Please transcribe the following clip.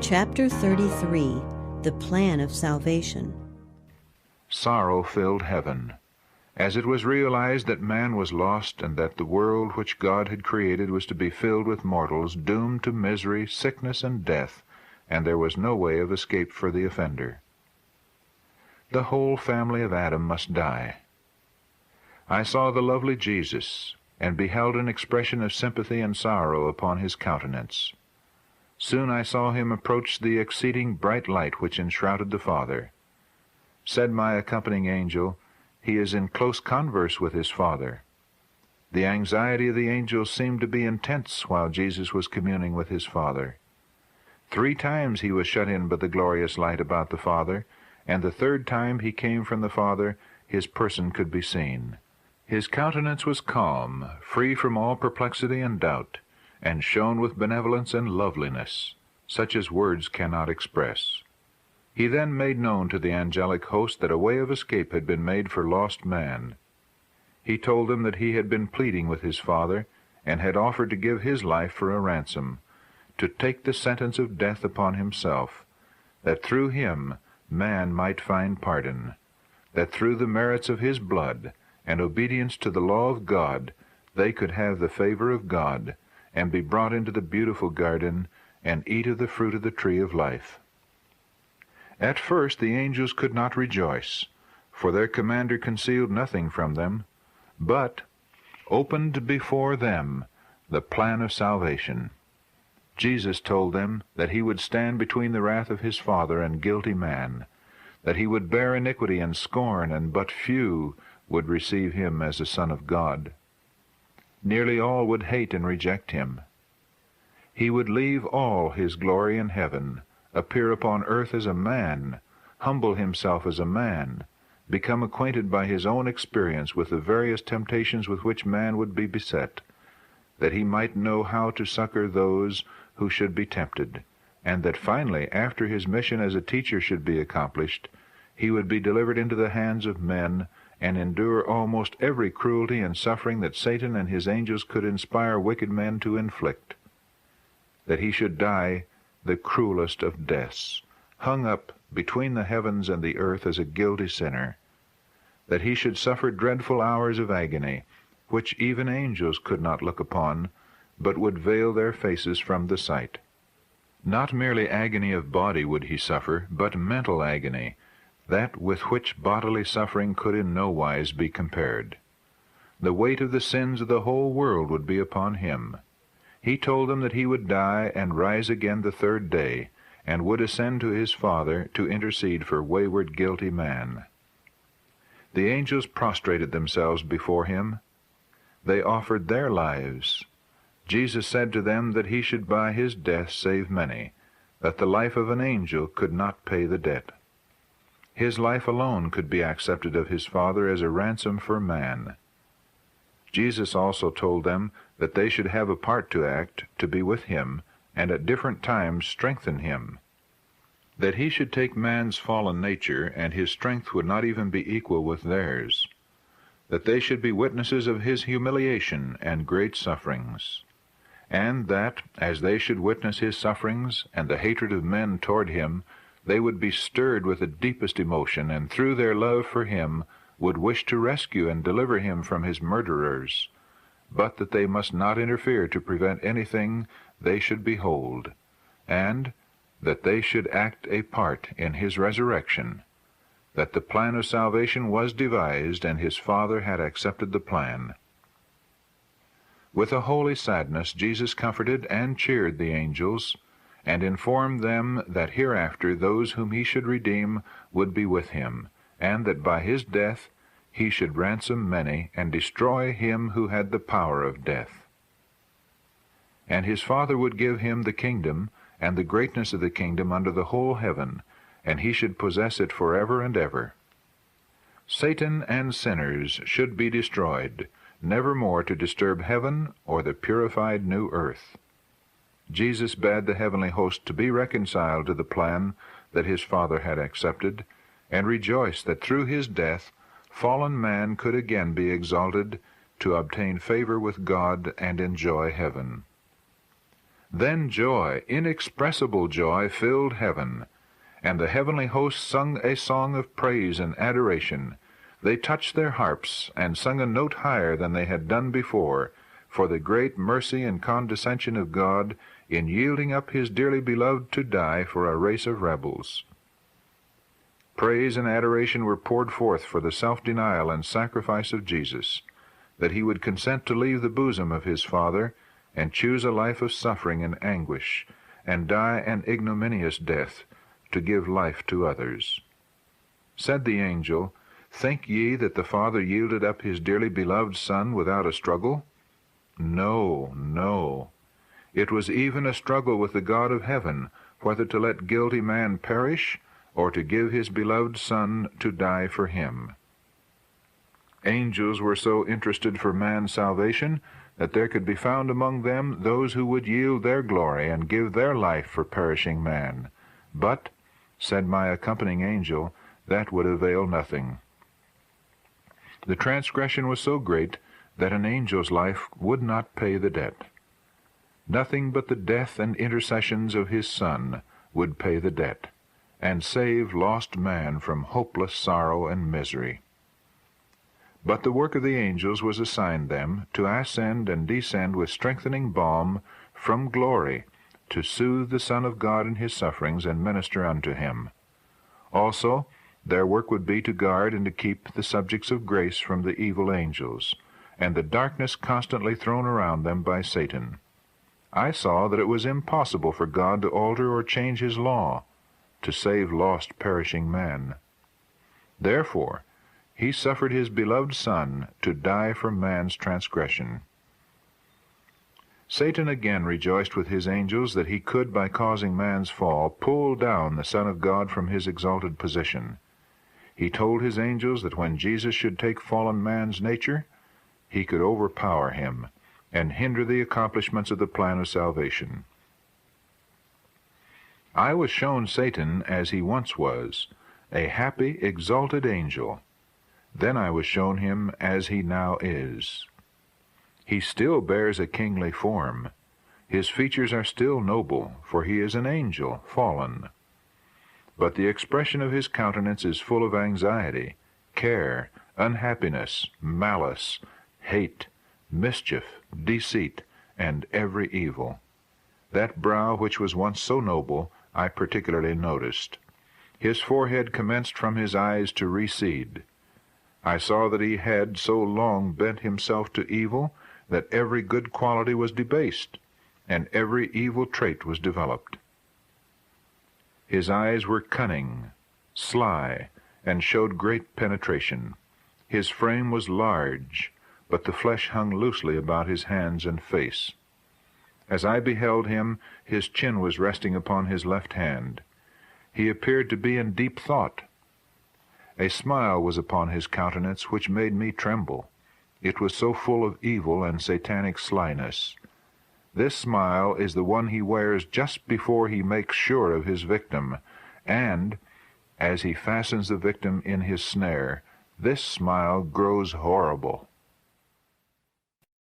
Chapter 33, The Plan of Salvation. Sorrow filled heaven, as it was realized that man was lost and that the world which God had created was to be filled with mortals doomed to misery, sickness, and death, and there was no way of escape for the offender. The whole family of Adam must die. I saw the lovely Jesus, and beheld an expression of sympathy and sorrow upon his countenance. Soon I saw him approach the exceeding bright light which enshrouded the Father. Said my accompanying angel, "He is in close converse with his Father." The anxiety of the angel seemed to be intense while Jesus was communing with his Father. 3 times he was shut in by the glorious light about the Father, and the 3rd time he came from the Father, his person could be seen. His countenance was calm, free from all perplexity and doubt, and shone with benevolence and loveliness, such as words cannot express. He then made known to the angelic host that a way of escape had been made for lost man. He told them that he had been pleading with his Father, and had offered to give his life for a ransom, to take the sentence of death upon himself, that through him man might find pardon, that through the merits of his blood and obedience to the law of God they could have the favor of God, and be brought into the beautiful garden, and eat of the fruit of the tree of life. At first the angels could not rejoice, for their commander concealed nothing from them, but opened before them the plan of salvation. Jesus told them that he would stand between the wrath of his Father and guilty man, that he would bear iniquity and scorn, and but few would receive him as the Son of God. Nearly all would hate and reject him. He would leave all his glory in heaven, appear upon earth as a man, humble himself as a man, become acquainted by his own experience with the various temptations with which man would be beset, that he might know how to succor those who should be tempted, and that finally, after his mission as a teacher should be accomplished, he would be delivered into the hands of men, and endure almost every cruelty and suffering that Satan and his angels could inspire wicked men to inflict, that he should die the cruelest of deaths, hung up between the heavens and the earth as a guilty sinner, that he should suffer dreadful hours of agony, which even angels could not look upon, but would veil their faces from the sight. Not merely agony of body would he suffer, but mental agony, that with which bodily suffering could in no wise be compared. The weight of the sins of the whole world would be upon him. He told them that he would die and rise again the 3rd day, and would ascend to his Father to intercede for wayward, guilty man. The angels prostrated themselves before him. They offered their lives. Jesus said to them that he should by his death save many, that the life of an angel could not pay the debt. His life alone could be accepted of his Father as a ransom for man. Jesus also told them that they should have a part to act, to be with him, and at different times strengthen him. That he should take man's fallen nature, and his strength would not even be equal with theirs. That they should be witnesses of his humiliation and great sufferings. And that, as they should witness his sufferings and the hatred of men toward him, they would be stirred with the deepest emotion, and through their love for him would wish to rescue and deliver him from his murderers, but that they must not interfere to prevent anything they should behold, and that they should act a part in his resurrection, that the plan of salvation was devised, and his Father had accepted the plan. With a holy sadness Jesus comforted and cheered the angels, and informed them that hereafter those whom he should redeem would be with him, and that by his death he should ransom many, and destroy him who had the power of death. And his Father would give him the kingdom, and the greatness of the kingdom under the whole heaven, and he should possess it forever and ever. Satan and sinners should be destroyed, never more to disturb heaven or the purified new earth. Jesus bade the heavenly host to be reconciled to the plan that his Father had accepted, and rejoice that through his death fallen man could again be exalted to obtain favor with God and enjoy heaven. Then joy, inexpressible joy, filled heaven, and the heavenly hosts sung a song of praise and adoration. They touched their harps, and sung a note higher than they had done before, for the great mercy and condescension of God in yielding up his dearly beloved to die for a race of rebels. Praise and adoration were poured forth for the self-denial and sacrifice of Jesus, that he would consent to leave the bosom of his Father and choose a life of suffering and anguish, and die an ignominious death, to give life to others. Said the angel, "Think ye that the Father yielded up his dearly beloved Son without a struggle? No, no. It was even a struggle with the God of heaven, whether to let guilty man perish, or to give his beloved Son to die for him." Angels were so interested for man's salvation that there could be found among them those who would yield their glory and give their life for perishing man. But, said my accompanying angel, that would avail nothing. The transgression was so great that an angel's life would not pay the debt. Nothing but the death and intercessions of his Son would pay the debt, and save lost man from hopeless sorrow and misery. But the work of the angels was assigned them to ascend and descend with strengthening balm from glory, to soothe the Son of God in his sufferings and minister unto him. Also, their work would be to guard and to keep the subjects of grace from the evil angels, and the darkness constantly thrown around them by Satan. I saw that it was impossible for God to alter or change his law, to save lost perishing man. Therefore, he suffered his beloved Son to die for man's transgression. Satan again rejoiced with his angels that he could, by causing man's fall, pull down the Son of God from his exalted position. He told his angels that when Jesus should take fallen man's nature, he could overpower him and hinder the accomplishments of the plan of salvation. I was shown Satan as he once was, a happy, exalted angel. Then I was shown him as he now is. He still bears a kingly form. His features are still noble, for he is an angel, fallen. But the expression of his countenance is full of anxiety, care, unhappiness, malice, hate, mischief, deceit, and every evil. That brow which was once so noble I particularly noticed. His forehead commenced from his eyes to recede. I saw that he had so long bent himself to evil that every good quality was debased, and every evil trait was developed. His eyes were cunning, sly, and showed great penetration. His frame was large, but the flesh hung loosely about his hands and face. As I beheld him, his chin was resting upon his left hand. He appeared to be in deep thought. A smile was upon his countenance which made me tremble. It was so full of evil and satanic slyness. This smile is the one he wears just before he makes sure of his victim, and, as he fastens the victim in his snare, this smile grows horrible.